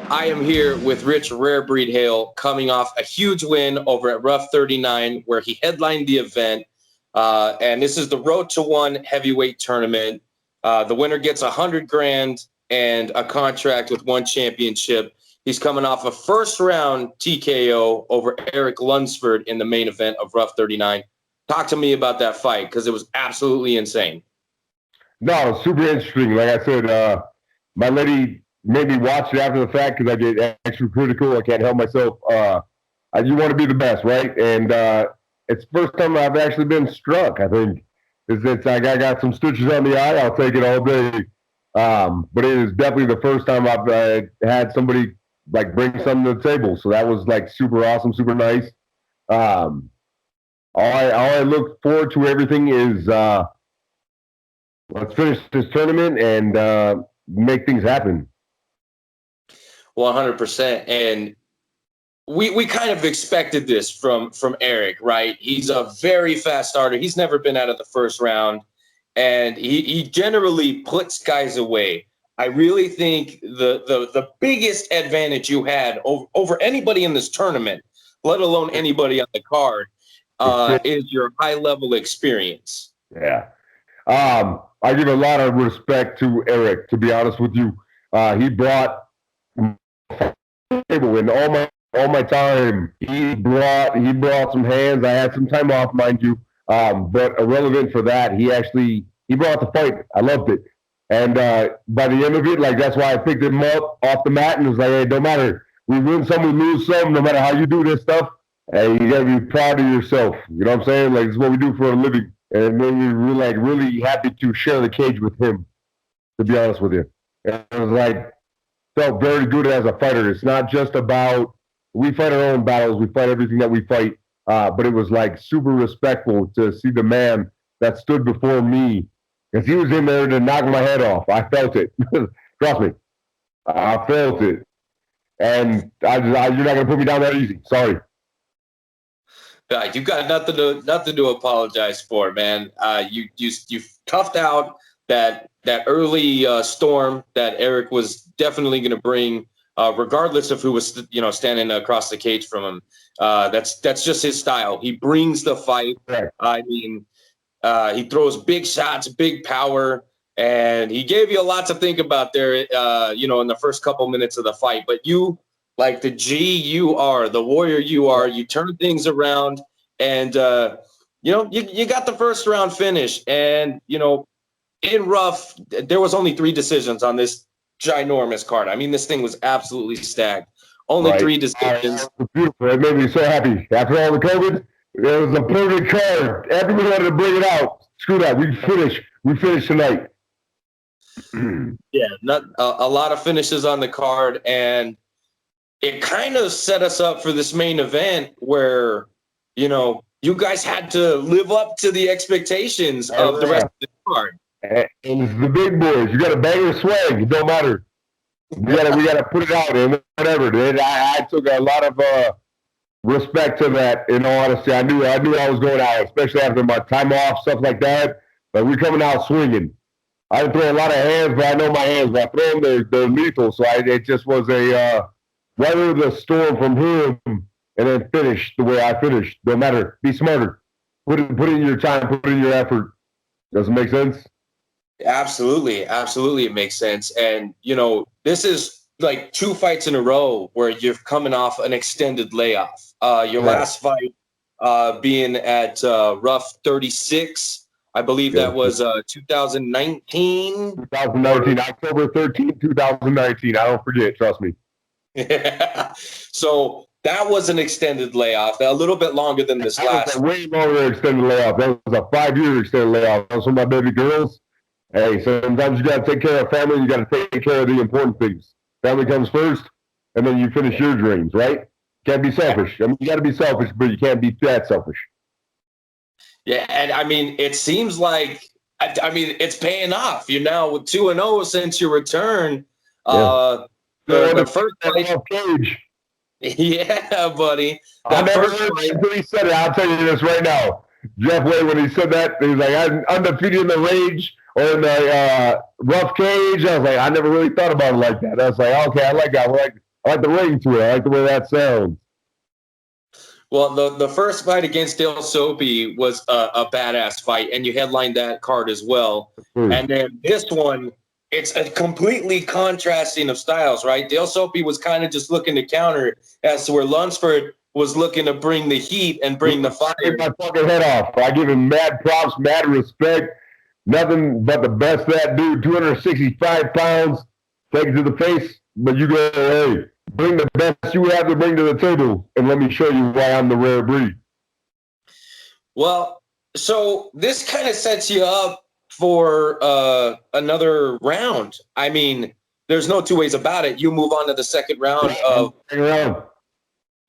I am here with Rich Rare Breed Hale coming off a huge win over at RUF 39 where he headlined the event. And this is the Road to One heavyweight tournament. The winner gets $100,000 and a contract with one championship. He's coming off a first round TKO over Eric Lunsford in the main event of RUF 39. Talk to me about that fight because it was absolutely insane. No, it's super interesting. Like I said, my lady made me watch it after the fact because I get extra critical. I can't help myself. You want to be the best, right? And it's the first time I've actually been struck. I think I got some stitches on the eye. I'll take it all day. But it is definitely the first time I've had somebody like bring something to the table. So that was like super awesome, super nice. All I look forward to everything is let's finish this tournament and make things happen. 100%. And we kind of expected this from Eric, right? He's a very fast starter. He's never been out of the first round, and he generally puts guys away. I really think the biggest advantage you had over anybody in this tournament, let alone anybody on the card, is your high-level experience. Yeah. I give a lot of respect to Eric, to be honest with you. He brought table in all my time. He brought some hands. I had some time off, mind you. But irrelevant for that, he brought the fight. I loved it. And by the end of it, like that's why I picked him up off the mat and was like, hey, don't matter. We win some, we lose some, no matter how you do this stuff. Hey, you gotta be proud of yourself. You know what I'm saying? Like it's what we do for a living. And then we were like really happy to share the cage with him, to be honest with you. And it was like felt very good as a fighter. It's not just about we fight our own battles, we fight everything that we fight. But it was like super respectful to see the man that stood before me, because he was in there to knock my head off. I felt it. Trust me, I felt it. And you're not gonna put me down that easy. Sorry. You got nothing to apologize for, man. You toughed out that early storm that Eric was definitely going to bring, regardless of who was standing across the cage from him. That's just his style. He brings the fight. Right. I mean, he throws big shots, big power, and he gave you a lot to think about there. In the first couple minutes of the fight, but you. Like the G you are, the warrior you are, you turn things around and, you got the first round finish. And, in RUF, there was only 3 decisions on this ginormous card. I mean, this thing was absolutely stacked. Only 3 decisions. Beautiful. It made me so happy. After all the COVID, it was a perfect card. Everyone wanted to bring it out. Screw that. We finished tonight. Yeah, not a lot of finishes on the card. And it kind of set us up for this main event where, you guys had to live up to the expectations of the rest of the card. And it's the big boys. You got to bang your swag. It don't matter. We gotta put it out and whatever. I took a lot of respect to that. In all honesty, I knew I was going out, especially after my time off, stuff like that. But we're coming out swinging. I didn't throw a lot of hands, but I know my hands. When I throw them, they're lethal. So it just was a weather the storm from him and then finish the way I finished. No matter. Be smarter. Put in your time, put in your effort. Does it make sense? Absolutely. It makes sense. And, this is like 2 fights in a row where you're coming off an extended layoff. Your last fight being at RUF 36. I believe that was 2019. 2019, October 13th, 2019. I don't forget, trust me. Yeah. So that was an extended layoff, a little bit longer than this last. A way longer extended layoff. That was a 5-year extended layoff. That was for my baby girls. Hey, sometimes you got to take care of family. You got to take care of the important things. Family comes first, and then you finish your dreams, right? Can't be selfish. I mean, you got to be selfish, but you can't be that selfish. Yeah, and I mean, it seems like it's paying off. You're now with 2-0 since your return. Yeah. The first cage. Yeah, buddy. I never heard until he said it. I'll tell you this right now. Jeff Way, when he said that, he was like, I'm undefeated in the rage or in the RUF cage. I was like, I never really thought about it like that. I was like, okay, I like that. I like the ring to it. I like the way that sounds. Well, the first fight against Dale Soapy was a badass fight, and you headlined that card as well. And then this one, it's a completely contrasting of styles, right? Dale Soapy was kind of just looking to counter, as to where Lunsford was looking to bring the heat and bring the fire. Take my fucking head off. I give him mad props, mad respect. Nothing but the best of that dude. 265 pounds. Take it to the face, but you go, hey, bring the best you have to bring to the table, and let me show you why I'm the rare breed. Well, so this kind of sets you up for another round. I mean, there's no two ways about it. You move on to the second round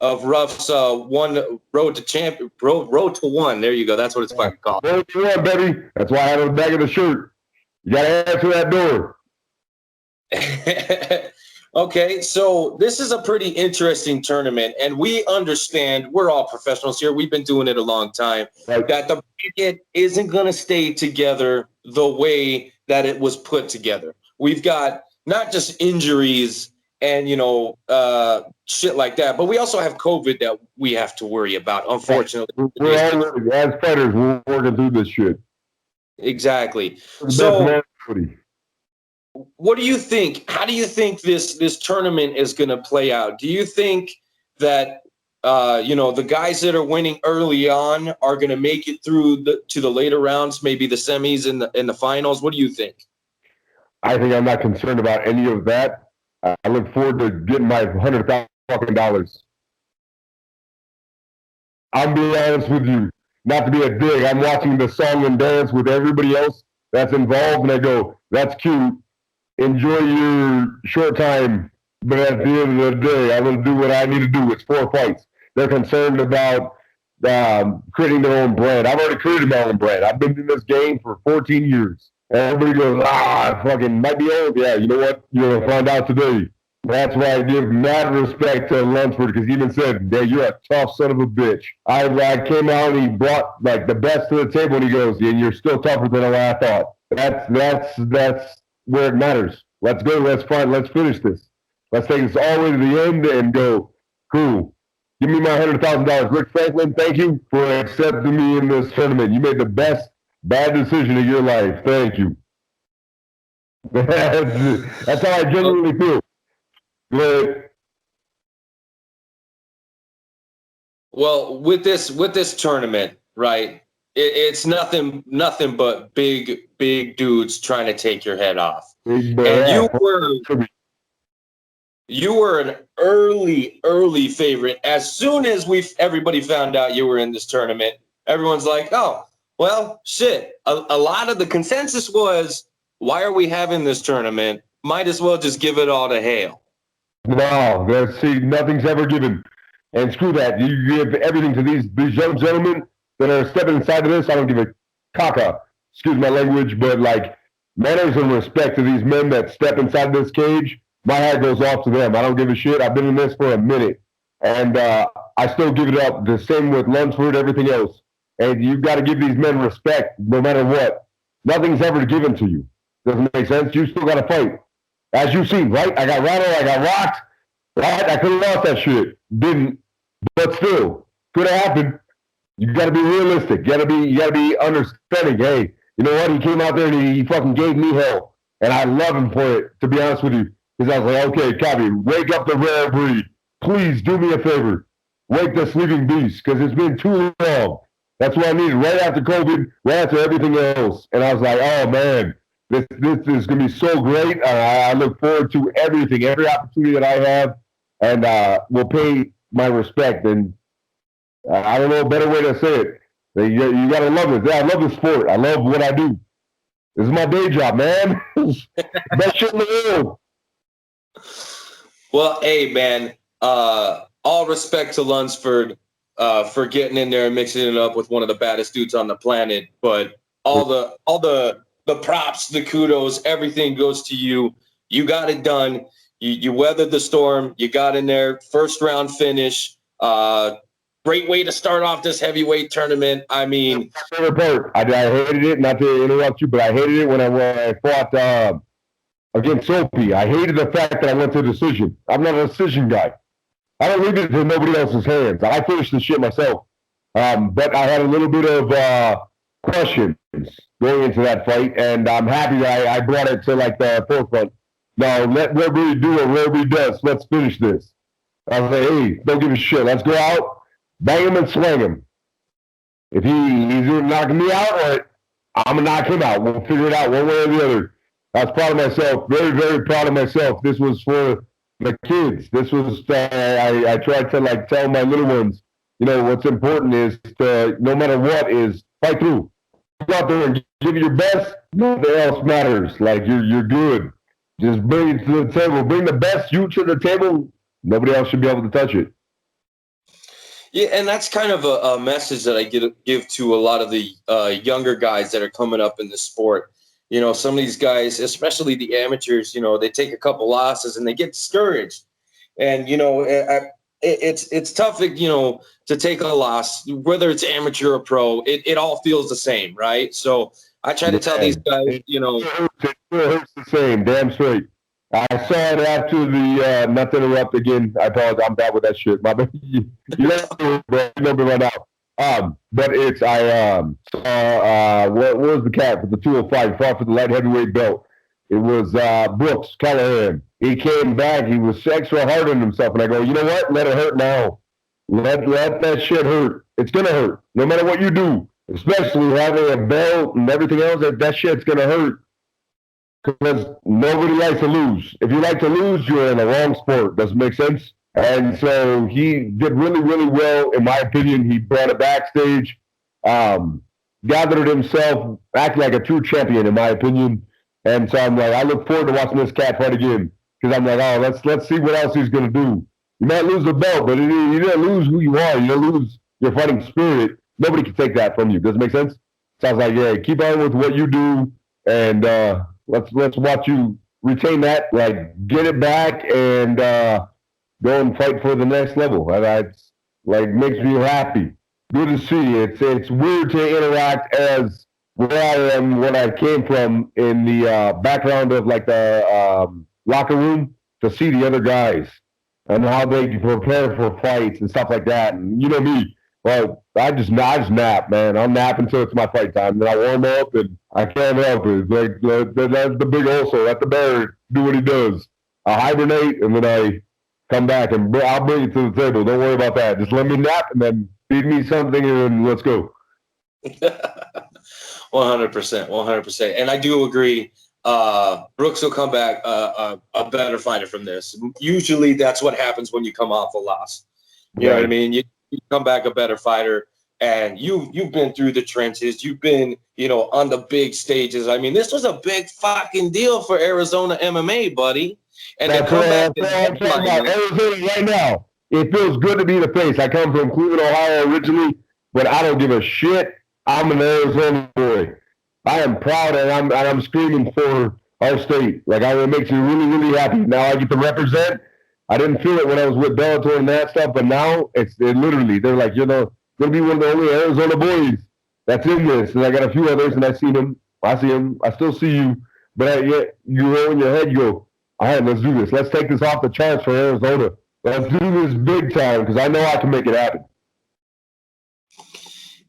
of RUF's one road to one. There you go. That's what it's fucking called. Road to one, baby. That's why I have it on the back of the shirt. You gotta answer that door. Okay, so this is a pretty interesting tournament, and we understand, we're all professionals here, we've been doing it a long time, right, that the bracket isn't going to stay together the way that it was put together. We've got not just injuries and, shit like that, but we also have COVID that we have to worry about, unfortunately. As fighters, we're working through this shit. Exactly. So what do you think? How do you think this tournament is going to play out? Do you think that the guys that are winning early on are going to make it through to the later rounds, maybe the semis and the finals? What do you think? I think I'm not concerned about any of that. I look forward to getting my $100,000. I'm being honest with you, not to be a dick. I'm watching the song and dance with everybody else that's involved, and I go, "That's cute. Enjoy your short time, but at the end of the day, I'm going to do what I need to do." It's 4 fights. They're concerned about creating their own brand. I've already created my own brand. I've been in this game for 14 years. And everybody goes, I fucking might be old. Yeah, you know what? You're going to find out today. That's why I give mad respect to Lunsford, because he even said, "Yeah, you're a tough son of a bitch." I came out and he brought the best to the table, and he goes, "Yeah, you're still tougher than I thought." That's where it matters. Let's go. Let's fight. Let's finish this. Let's take this all the way to the end and go, cool. Give me my $100,000. Rick Franklin, thank you for accepting me in this tournament. You made the best bad decision of your life. Thank you. That's how I genuinely feel. But, well, with this tournament, right? It's nothing but big dudes trying to take your head off. And you were an early favorite. As soon as everybody found out you were in this tournament, everyone's like, "Oh, well, shit." A lot of the consensus was, "Why are we having this tournament? Might as well just give it all to Hale." No, see, nothing's ever given. And screw that. You give everything to these young gentlemen that are stepping inside of this. I don't give a caca. Excuse my language, but manners and respect to these men that step inside this cage. My hat goes off to them. I don't give a shit. I've been in this for a minute, and I still give it up. The same with Lunsford, everything else. And you've got to give these men respect no matter what. Nothing's ever given to you. Doesn't make sense. You still got to fight. As you've seen, right? I got rattled. I got rocked. Right? I could have lost that shit. Didn't. But still, could have happened. You got to be realistic. You got to be understanding. Hey, you know what? He came out there and he fucking gave me hell, and I love him for it. To be honest with you, because I was like, okay, copy. Wake up the rare breed. Please do me a favor. Wake the sleeping beast, because it's been too long. That's what I needed right after COVID, right after everything else. And I was like, oh man, this is gonna be so great. I look forward to everything, every opportunity that I have, and will pay my respect. And I don't know a better way to say it. You gotta love it. I love the sport. I love what I do. This is my day job, man. Best shit in the world. Well, hey, man. All respect to Lunsford for getting in there and mixing it up with one of the baddest dudes on the planet. But all the props, the kudos, everything goes to you. You got it done. You weathered the storm. You got in there. First round finish. Great way to start off this heavyweight tournament. I mean, favorite part. I hated it. Not to interrupt you, but I hated it when I fought against Soapy. I hated the fact that I went to decision. I'm not a decision guy. I don't leave it to nobody else's hands. I finish the shit myself. But I had a little bit of questions going into that fight, and I'm happy that I brought it to like the forefront. Now let Rebbe do what Rebbe does. Let's finish this. I was like, hey, don't give a shit. Let's go out, bang him and swing him. If he's either knocking me out or I'm gonna knock him out. We'll figure it out one way or the other. I was proud of myself. Very, very proud of myself. This was for the kids. This was I tried to like tell my little ones, you know, what's important is to, no matter what, is fight through. Go out there and give it your best. Nothing else matters. Like you're good. Just bring it to the table. Bring the best you to the table. Nobody else should be able to touch it. Yeah, and that's kind of a message that I give to a lot of the younger guys that are coming up in the sport. You know, some of these guys, especially the amateurs, you know, they take a couple losses and they get discouraged. And, you know, it's tough, you know, to take a loss, whether it's amateur or pro, it all feels the same, right? So I try to tell these guys, you know. It hurts the same, damn straight. I saw it after the, not to interrupt again, I apologize, I'm bad with that shit. My bad. You know me right now. But it's, I saw, what was the cat for the 205, fought for the light heavyweight belt. It was Brooks Callahan. He came back, he was extra hard on himself, and I go, you know what, let it hurt now. Let that shit hurt. It's gonna hurt, no matter what you do, especially having a belt and everything else, that shit's gonna hurt. Because nobody likes to lose. If you like to lose, you're in the wrong sport. Does it make sense? And so he did really, really well, in my opinion. He brought it backstage, gathered himself, acted like a true champion, in my opinion. And so I'm like, I look forward to watching this cat fight again. Because I'm like, oh, let's see what else he's going to do. You might lose the belt, but you didn't lose who you are. You didn't lose your fighting spirit. Nobody can take that from you. Does it make sense? So I was like, yeah, keep on with what you do, and let's watch you retain that, like get it back, and go and fight for the next level. And it's like makes me happy. Good to see. It's weird to interact as where I am, when I came from, in the background of like the locker room, to see the other guys and how they prepare for fights and stuff like that. And you know me. Well, I just nap, man. I'll nap until it's my fight time. Then I warm up, and I can't help it. Like that's the big also. Let the bear do what he does. I hibernate, and then I come back, and I'll bring it to the table. Don't worry about that. Just let me nap, and then feed me something, and then let's go. 100%, 100%. And I do agree. Brooks will come back a better fighter from this. Usually, that's what happens when you come off a loss. You know what I mean? You come back a better fighter, and you've been through the trenches. You've been, you know, on the big stages. I mean, this was a big fucking deal for Arizona MMA, buddy. And that's what I'm talking about. Arizona right now. It feels good to be the face. I come from Cleveland, Ohio originally, but I don't give a shit. I'm an Arizona boy. I am proud, and I'm screaming for our state. Like, it makes me really, really happy. Now I get to represent. I didn't feel it when I was with Bellator and that stuff, but now it literally, they're like, you're going to be one of the only Arizona boys that's in this. And I got a few others, and I see them. I still see you. But you roll in your head, you go, all right, let's do this. Let's take this off the charts for Arizona. Let's do this big time, because I know I can make it happen.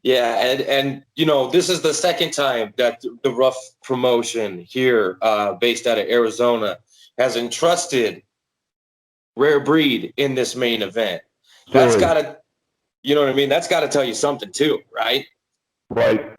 Yeah, and you know, this is the second time that the RUF promotion here, based out of Arizona, has entrusted Rare Breed in this main event. That's got to, you know what I mean? That's got to tell you something too, right? Right.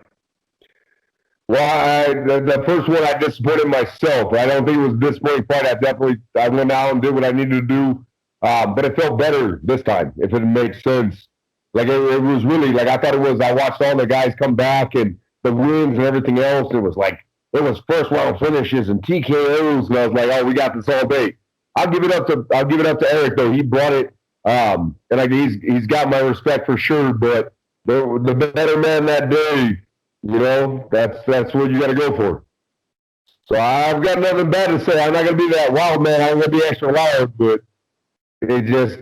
Well, the first one I disappointed myself. I don't think it was a disappointing fight. I went out and did what I needed to do, but it felt better this time, if it makes sense. Like it was really like I thought it was. I watched all the guys come back and the wins and everything else. It was like it was first round finishes and TKOs, and I was like, oh, we got this all day. I'll give it up to Eric though. He brought it, and like he's got my respect for sure. But the better man that day, you know, that's what you got to go for. So I've got nothing bad to say. I'm not gonna be that wild man. I'm gonna be extra loud, but it just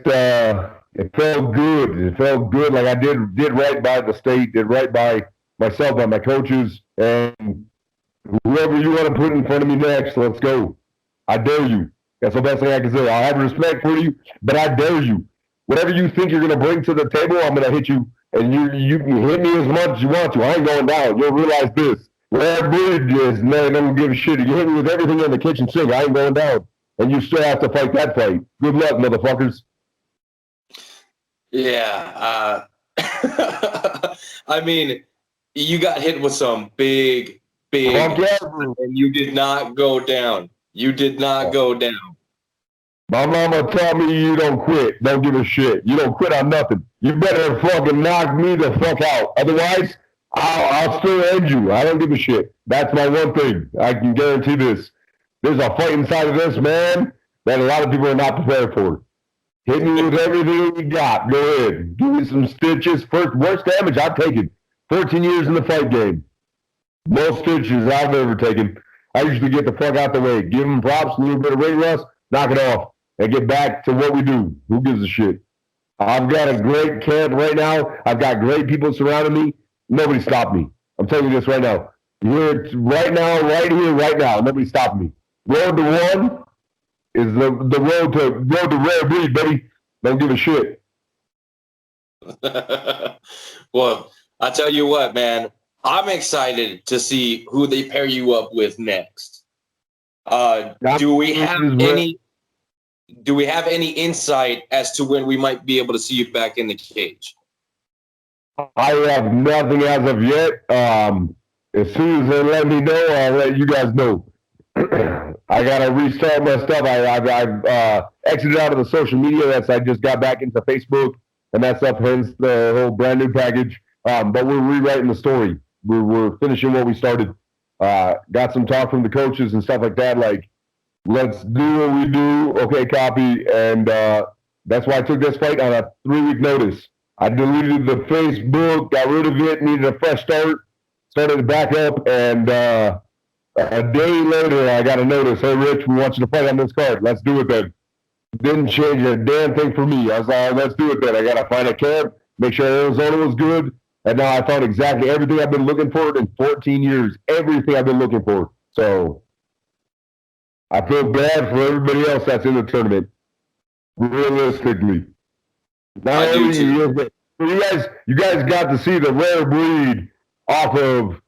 it felt good. It felt good. Like I did right by the state, did right by myself, by my coaches, and whoever you want to put in front of me next, let's go. I dare you. That's the best thing I can say. I have respect for you, but I dare you. Whatever you think you're going to bring to the table, I'm going to hit you. And you can hit me as much as you want to. I ain't going down. You'll realize this. Where breed is, man, I don't give a shit. You hit me with everything in the kitchen sink. I ain't going down. And you still have to fight that fight. Good luck, motherfuckers. Yeah. I mean, you got hit with some big, and you did not go down. You did not go down. My mama taught me you don't quit. Don't give a shit. You don't quit on nothing. You better fucking knock me the fuck out. Otherwise, I'll still end you. I don't give a shit. That's my one thing. I can guarantee this. There's a fight inside of this, man, that a lot of people are not prepared for. Hit me with everything we got. Go ahead. Give me some stitches. Worst damage I've taken. 14 years in the fight game. Most stitches I've ever taken. I usually get the fuck out the way. Give them props, a little bit of ring rust, knock it off, and get back to what we do. Who gives a shit? I've got a great camp right now. I've got great people surrounding me. Nobody stopped me. I'm telling you this right now. Right now, right here, right now. Nobody stopped me. Road to one is the road to rare breed, baby. Don't give a shit. Well, I tell you what, man. I'm excited to see who they pair you up with next. Do we have any insight as to when we might be able to see you back in the cage? I have nothing as of yet. As soon as they let me know, I'll let you guys know. I gotta restart my stuff. I've exited out of the social media. I just got back into Facebook and that stuff. Hence the whole brand new package. But we're rewriting the story. We're finishing what we started. Got some talk from the coaches and stuff like that. Like, let's do what we do. Okay, copy. And that's why I took this fight on a 3-week notice. I deleted the Facebook, got rid of it, needed a fresh start, started to back up, and a day later I got a notice. Hey, Rich, we want you to fight on this card. Let's do it then. Didn't change a damn thing for me. I was like, let's do it then. I got to find a camp, make sure Arizona was good. And now I found exactly everything I've been looking for in 14 years. Everything I've been looking for. So I feel bad for everybody else that's in the tournament. Realistically. Not only you guys got to see the rare breed off of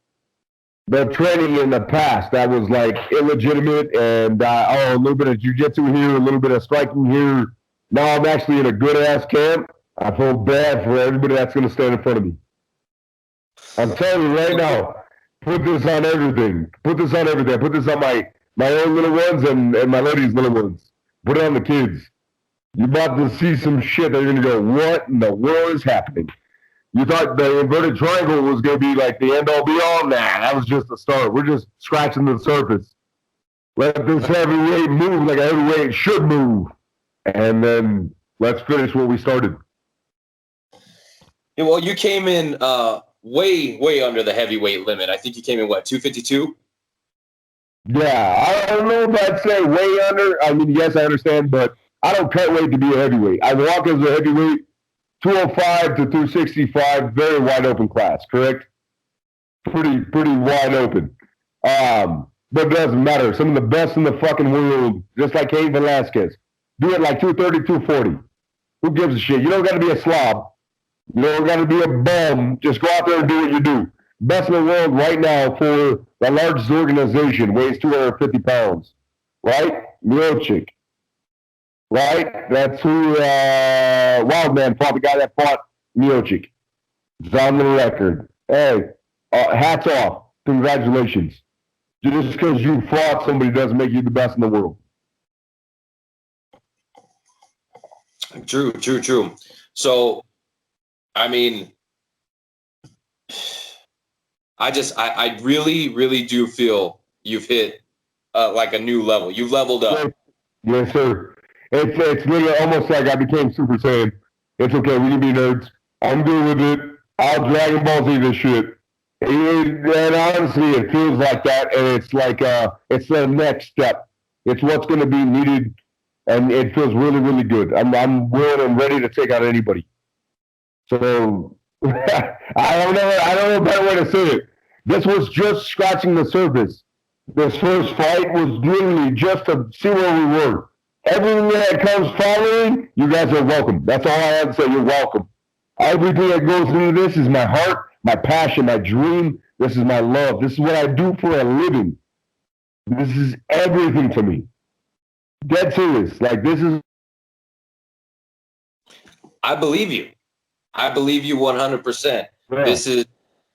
the training in the past that was like illegitimate and a little bit of jiu-jitsu here, a little bit of striking here. Now I'm actually in a good ass camp. I feel bad for everybody that's going to stand in front of me. I'm telling you right now, put this on everything. Put this on everything. Put this on my own little ones and my lady's little ones. Put it on the kids. You're about to see some shit that you're going to go, what in the world is happening? You thought the inverted triangle was going to be like the end-all be-all? Nah, that was just the start. We're just scratching the surface. Let this heavyweight move like a heavyweight should move. And then let's finish what we started. Yeah, well, you came in way under the heavyweight limit. I think you came in, 252? Yeah, I don't know if I'd say way under. I mean, yes, I understand, but I don't cut weight to be a heavyweight. I walk as a heavyweight, 205 to 265, very wide open class, correct? Pretty wide open. But it doesn't matter. Some of the best in the fucking world, just like Cain Velasquez, do it like 230, 240. Who gives a shit? You don't got to be a slob. You don't got to be a bum. Just go out there and do what you do. Best in the world right now for the largest organization, weighs 250 pounds, right? Miocic. Right? That's who Wildman fought, the guy that fought Miocic. It's on the record. Hey, hats off. Congratulations. Just because you fought somebody doesn't make you the best in the world. True. So, I mean, I really do feel you've hit like a new level. You've leveled up. Yes, sir. It's literally almost like I became Super Saiyan. It's okay. We can be nerds. I'm good with it. I'll Dragon Ball Z this shit. And honestly, it feels like that. And it's like it's the next step. It's what's going to be needed. And it feels really, really good. I'm willing and ready to take out anybody. So I don't know a better way to say it. This was just scratching the surface. This first fight was literally just to see where we were. Everything that comes following, you guys are welcome. That's all I have to say. You're welcome. Everything that goes into this is my heart, my passion, my dream. This is my love. This is what I do for a living. This is everything to me. Dead serious. Like this is. I believe you. I believe you 100%. Yeah.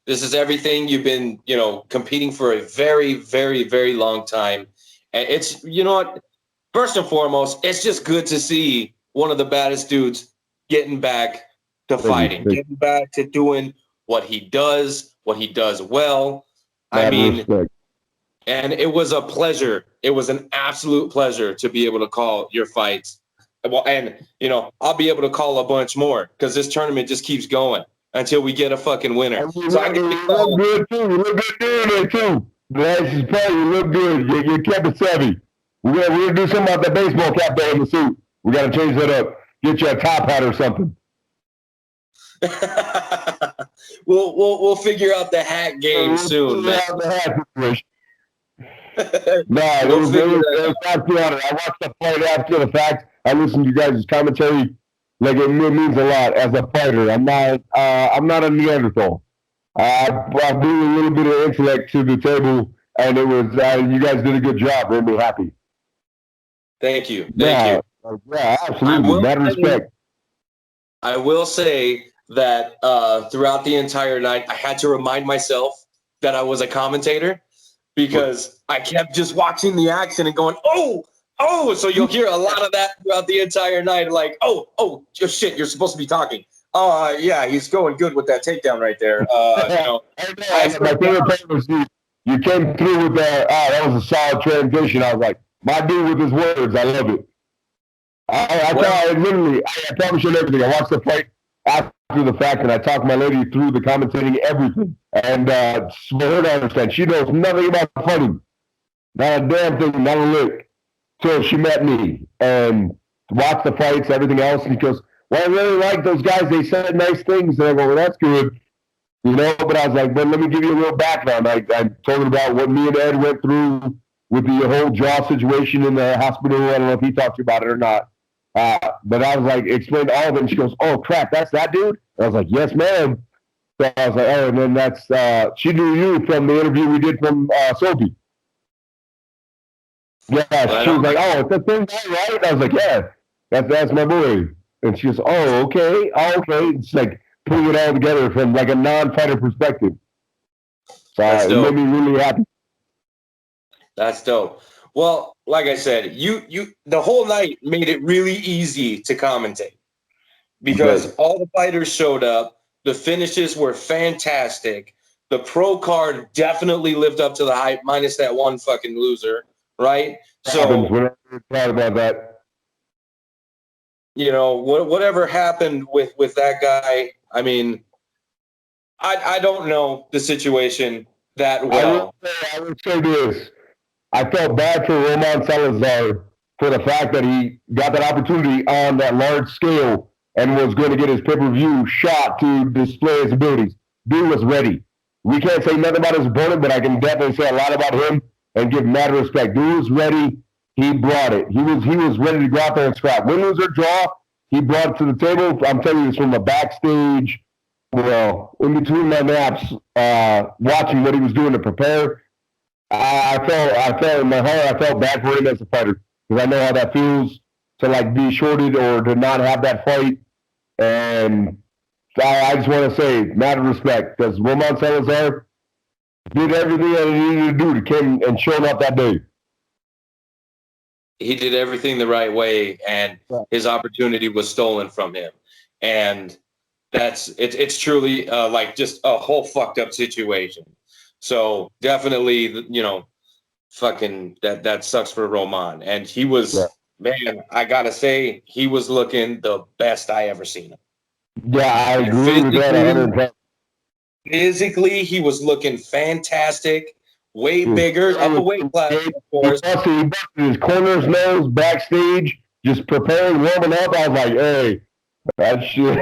This is everything you've been, competing for a very, very, very long time. And it's, you know what? First and foremost, it's just good to see one of the baddest dudes getting back to fighting, getting back to doing what he does well. I mean, respect. and it was a pleasure. It was an absolute pleasure to be able to call your fights. Well, and I'll be able to call a bunch more because this tournament just keeps going until we get a fucking winner. So I get to look good too. You look good doing it too. That's just part. You look good. You kept it savvy. We're gonna do something about that baseball cap there in the suit. We gotta change that up. Get you a top hat or something. we'll figure out the hat game soon, man. The hat situation. It was absolutely honor. I watched the fight after the fact. I listened to you guys' commentary. Like it means a lot as a fighter. I'm not a Neanderthal. I bring a little bit of intellect to the table, and it was you guys did a good job. Made me happy. Thank you. Yeah, absolutely. Mad respect. I will say that throughout the entire night, I had to remind myself that I was a commentator because I kept just watching the action and going, oh. So you'll hear a lot of that throughout the entire night. Like, oh, shit, you're supposed to be talking. Yeah, he's going good with that takedown right there. My favorite part was you came through with that was a solid transition. I was like, my dude with his words, I love it. I promise you everything. I watched the fight after the fact, and I talked my lady through the commentating everything. And for her to understand, she knows nothing about fighting. Not a damn thing, not a lick. So she met me and watched the fights, everything else, and he goes, well, I really like those guys. They said nice things. And I go, well, that's good. But I was like, but let me give you a little background. I told him about what me and Ed went through with the whole jaw situation in the hospital. I don't know if he talked to you about it or not. But I was like, explained all of it. And she goes, oh, crap, that's that dude? And I was like, yes, ma'am. So I was like, oh, and then that's, she knew you from the interview we did from Sophie. Yeah, she was like, oh, it's the same guy, right? And I was like, yeah, that's my boy. And she goes, oh, okay. It's like putting it all together from like a non-fighter perspective. So it made me really happy. That's dope. Well, like I said, you the whole night made it really easy to commentate because all the fighters showed up. The finishes were fantastic. The pro card definitely lived up to the hype, minus that one fucking loser, right? So, proud about that. Whatever happened with that guy, I mean, I don't know the situation that well. I would say this. I felt bad for Roman Salazar for the fact that he got that opportunity on that large scale and was going to get his pay-per-view shot to display his abilities. Dude was ready. We can't say nothing about his opponent, but I can definitely say a lot about him and give mad respect. Dude was ready. He brought it. He was ready to go out there and scrap. Win, lose, or draw, he brought it to the table. I'm telling you this from the backstage, in between my naps, watching what he was doing to prepare. I felt in my heart, I felt bad for him as a fighter because I know how that feels to be shorted or to not have that fight. And I just want to say, mad respect, because Roman Salazar did everything that he needed to do to come and show up that day. He did everything the right way, and his opportunity was stolen from him. And it's truly just a whole fucked up situation. So definitely, fucking that sucks for Roman. And he was, man, I gotta say, he was looking the best I ever seen him. Yeah, I agree with that. Physically, he was looking fantastic. Way bigger, up a weight class, of course. He busted his corners, nose, backstage, just preparing, warming up. I was like, hey, that shit.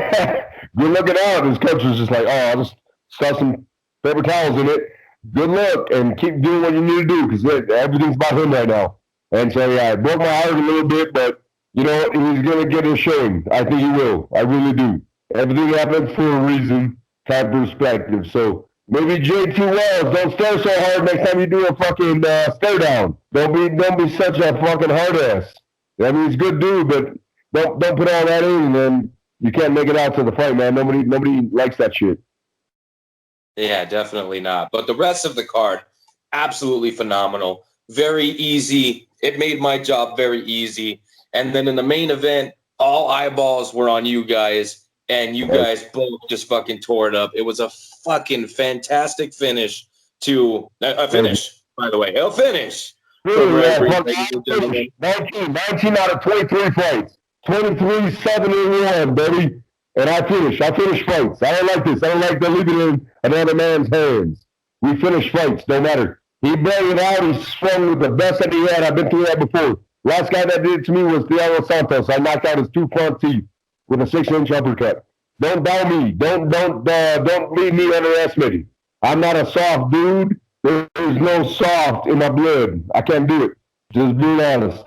Good looking out. His coach was just like, oh, I'll just stuff some paper towels in it. good luck and keep doing what you need to do because everything's about him right now. And so, yeah, it broke my heart a little bit, but you know what? He's going to get his shame. I think he will. I really do. Everything happens for a reason, type perspective. So maybe JT Wells, don't stare so hard next time you do a fucking stare down. Don't be such a fucking hard ass. I mean, he's a good dude, but don't put all that in, and then you can't make it out to the fight, man. Nobody likes that shit. Yeah, definitely not. But the rest of the card, absolutely phenomenal. Very easy. It made my job very easy. And then in the main event, all eyeballs were on you guys, and you guys both just fucking tore it up. It was a fucking fantastic finish to a finish, by the way. A finish. Really, 19 out of 23 fights. 23, 7-1, baby. And I finish fights. I don't like this. I don't like to leave it in another man's hands. We finish fights, no matter. He brought it out. He swung with the best that he had. I've been through that before. Last guy that did it to me was Thiago Santos. I knocked out his 2 front teeth with a 6-inch uppercut. Don't doubt me. Don't leave me underestimated. I'm not a soft dude. There's no soft in my blood. I can't do it. Just being honest.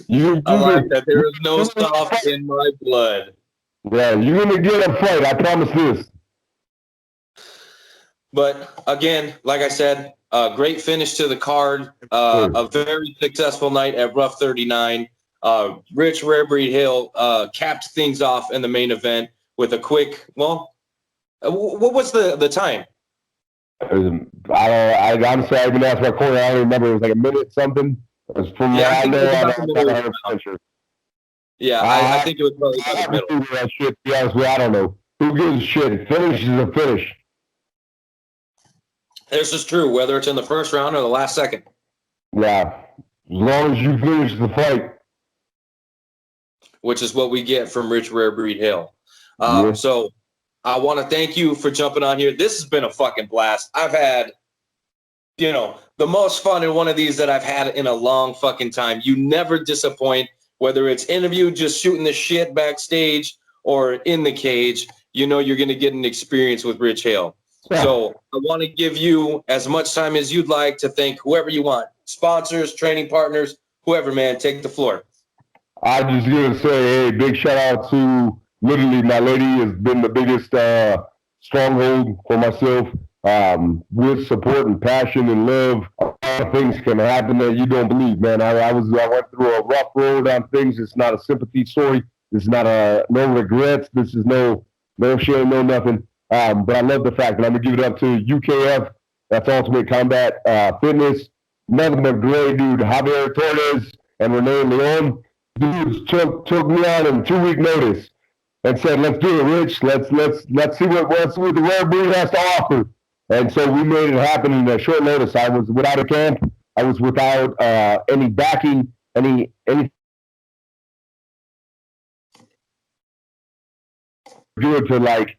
I like that. There is no soft in my blood. Yeah, you're gonna get a fight. I promise this. But again, like I said, a great finish to the card. A very successful night at RUF 39. Rich Rare Breed Hale capped things off in the main event with a quick. Well, what was the time? I honestly, I even asked my corner. I don't remember. It was like a minute something. It was from yeah, what I know. Yeah, I think it was probably about the middle. That shit, to be honest with you, I don't know. Who gives a shit? Finish is a finish. This is true, whether it's in the first round or the last second. Yeah, as long as you finish the fight. Which is what we get from Rich Rare Breed Hale. So I want to thank you for jumping on here. This has been a fucking blast. I've had, the most fun in one of these that I've had in a long fucking time. You never disappoint, whether it's interview, just shooting the shit backstage, or in the cage. You're going to get an experience with Rich Hale. Yeah. So I want to give you as much time as you'd like to thank whoever you want. Sponsors, training partners, whoever, man. Take the floor. I just going to say, hey, big shout out to literally my lady has been the biggest stronghold for myself. With support and passion and love, a lot of things can happen that you don't believe, man. I went through a rough road on things. It's not a sympathy story. This is not no regrets. This is no shame, no nothing. But I love the fact that I'm gonna give it up to UKF. That's Ultimate Combat Fitness. Nothing but great dude. Javier Torres and Renee Leon. Dudes took me on in 2-week notice and said, "Let's do it, Rich. Let's see what the Rare Breed has to offer." And so we made it happen in a short notice. I was without a camp. I was without any backing, any good to like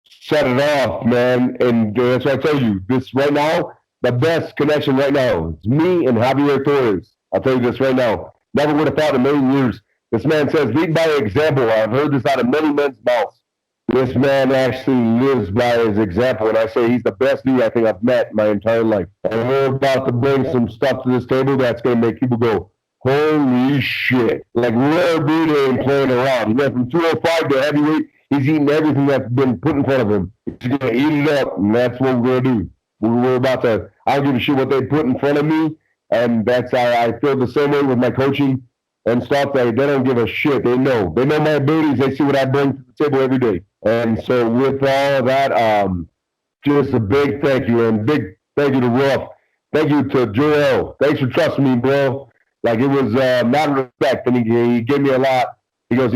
set it off, man. And that's what I tell you. This right now, the best connection right now. It's me and Javier Torres. I'll tell you this right now. Never would have thought in a million years. This man says, lead by example. I've heard this out of many men's mouths. This man actually lives by his example, and I say he's the best dude I think I've met in my entire life. And we're about to bring some stuff to this table that's going to make people go, holy shit. Like, Rare Breed ain't playing around. He went from 205 to heavyweight. He's eating everything that's been put in front of him. He's going to eat it up, and that's what we're going to do. We're about to, I don't give a shit what they put in front of me, and that's how I feel the same way with my coaching and stuff. They don't give a shit. They know my abilities. They see what I bring to the table every day. And so with all of that, just a big thank you, and big thank you to RUF. Thank you to Joel. Thanks for trusting me, bro. Like, it was not respect, and he gave me a lot. He goes,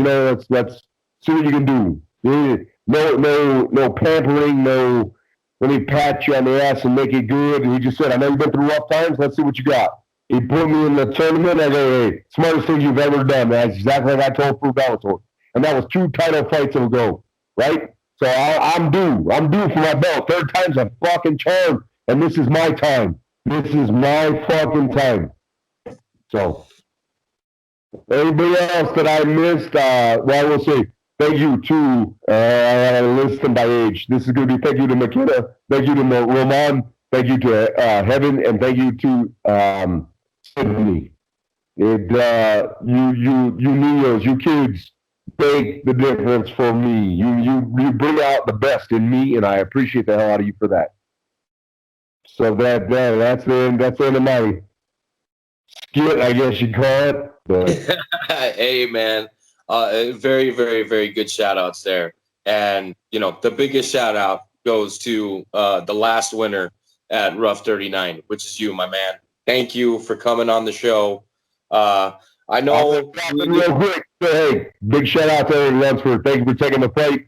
let's see what you can do. No pampering, no let me pat you on the ass and make it good. And he just said, I know you've been through rough times. Let's see what you got. He put me in the tournament. I go, hey, smartest thing you've ever done. That's exactly like I told Prue Bellator. And that was 2 title fights ago, right? So I'm due. I'm due for my belt. 3rd time's a fucking charm. And this is my time. This is my fucking time. So, anybody else that I missed, well, we'll see. thank you to listen by age. This is going to be thank you to McKenna, thank you to Roman, thank you to Heaven, and thank you to Sydney. You Neos, you kids make the difference for me. You bring out the best in me, and I appreciate the hell out of you for that. So that's the end of my skit, I guess you call it. But Hey, man. Very, very, very good shout outs there. And, the biggest shout out goes to the last winner at RUF 39, which is you, my man. Thank you for coming on the show. I know. Real quick, hey, big shout out to Eric Lunsford. Thank you for taking the fight.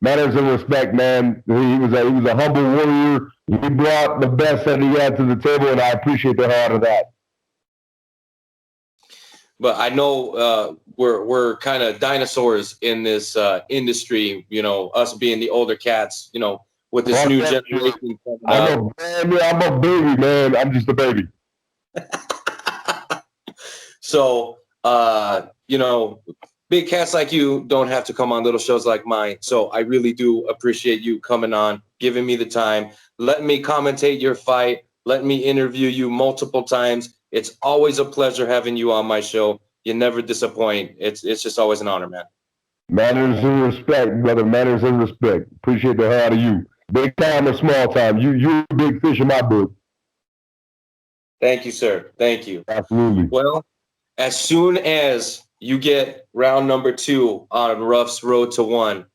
Manners and respect, man. He was a humble warrior. He brought the best that he had to the table, and I appreciate the hell out of that. But I know we're kind of dinosaurs in this industry. Us being the older cats. With this new generation. I'm a baby, man. I'm just a baby. So, big cats like you don't have to come on little shows like mine. So I really do appreciate you coming on, giving me the time, letting me commentate your fight, letting me interview you multiple times. It's always a pleasure having you on my show. You never disappoint. It's just always an honor, man. Manners and respect, brother. Manners and respect. Appreciate the hell out of you. Big time or small time. You're a big fish in my book. Thank you, sir. Thank you. Absolutely. Well, as soon as you get round number 2 on RUF's Road to 1,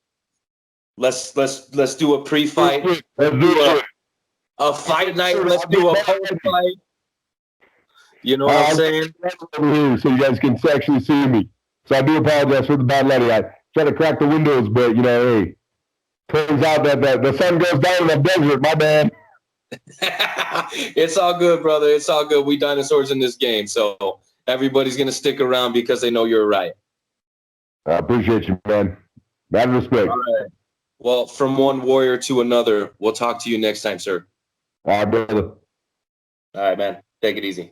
let's do a pre-fight. Let's do a fight night. Let's do a post-fight. You know what I'm saying? Over here so you guys can actually see me. So I do apologize for the bad lighting. I try to crack the windows, but hey, turns out that the sun goes down in the desert. My bad. It's all good, brother. It's all good. We dinosaurs in this game, so everybody's gonna stick around because they know you're right. I appreciate you, man. Mad respect. All right. Well, from one warrior to another, we'll talk to you next time, sir. All right, brother. All right, man. Take it easy.